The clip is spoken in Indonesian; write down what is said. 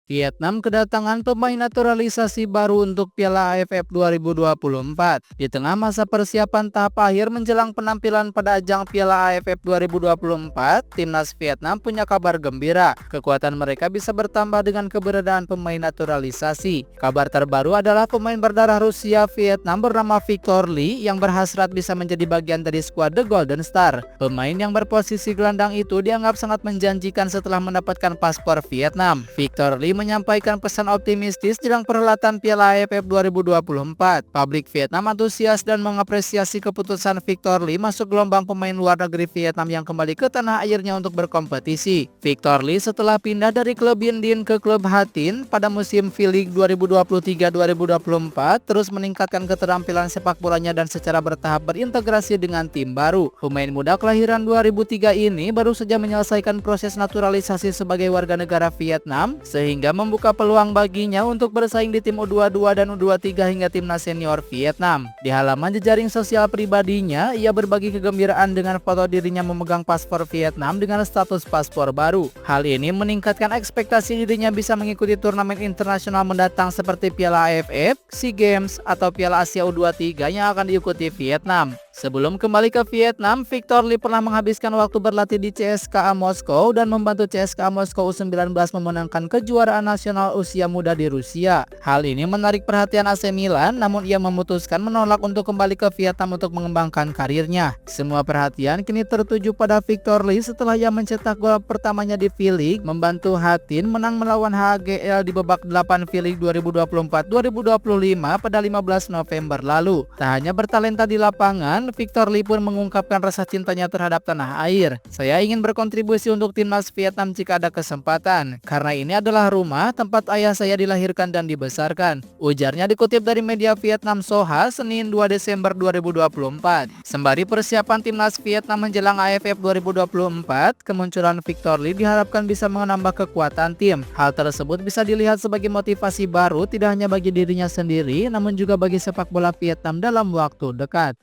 Vietnam kedatangan pemain naturalisasi baru untuk Piala AFF 2024. Di tengah masa persiapan tahap akhir menjelang penampilan pada ajang Piala AFF 2024, timnas Vietnam punya kabar gembira. Kekuatan mereka bisa bertambah dengan keberadaan pemain naturalisasi. Kabar terbaru adalah pemain berdarah Rusia Vietnam bernama Victor Lee yang berhasrat bisa menjadi bagian dari skuad The Golden Star. Pemain yang berposisi gelandang itu dianggap sangat menjanjikan setelah mendapatkan paspor Vietnam. Victor Lee menyampaikan pesan optimistis jelang perhelatan Piala AFF 2024. Publik Vietnam antusias dan mengapresiasi keputusan Victor Lee masuk gelombang pemain luar negeri Vietnam yang kembali ke tanah airnya untuk berkompetisi. Victor Lee setelah pindah dari klub Bien Dinh ke klub Ha Tinh pada musim V-League 2023-2024 terus meningkatkan keterampilan sepak bolanya dan secara bertahap berintegrasi dengan tim baru. Pemain muda kelahiran 2003 ini baru saja menyelesaikan proses naturalisasi sebagai warga negara Vietnam sehingga membuka peluang baginya untuk bersaing di tim U22 dan U23 hingga timnas senior Vietnam. Di halaman jejaring sosial pribadinya, ia berbagi kegembiraan dengan foto dirinya memegang paspor Vietnam dengan status paspor baru. Hal ini meningkatkan ekspektasi dirinya bisa mengikuti turnamen internasional mendatang seperti Piala AFF, SEA Games, atau Piala Asia U23 yang akan diikuti Vietnam. Sebelum kembali ke Vietnam, Victor Lee pernah menghabiskan waktu berlatih di CSKA Moskow dan membantu CSKA Moskow U19 memenangkan kejuaraan nasional usia muda di Rusia. Hal ini menarik perhatian AC Milan, namun ia memutuskan menolak untuk kembali ke Vietnam untuk mengembangkan karirnya. Semua perhatian kini tertuju pada Victor Lee setelah ia mencetak gol pertamanya di V-League, membantu Ha Tinh menang melawan HGL di babak 8 V-League 2024-2025 pada 15 November lalu. Tak hanya bertalenta di lapangan, Victor Lee pun mengungkapkan rasa cintanya terhadap tanah air. "Saya ingin berkontribusi untuk timnas Vietnam jika ada kesempatan, karena ini adalah rumah tempat ayah saya dilahirkan dan dibesarkan," ujarnya dikutip dari media Vietnam Soha Senin 2 Desember 2024. Sembari persiapan timnas Vietnam menjelang AFF 2024, kemunculan Victor Lee diharapkan bisa menambah kekuatan tim. Hal tersebut bisa dilihat sebagai motivasi baru tidak hanya bagi dirinya sendiri, namun juga bagi sepak bola Vietnam dalam waktu dekat.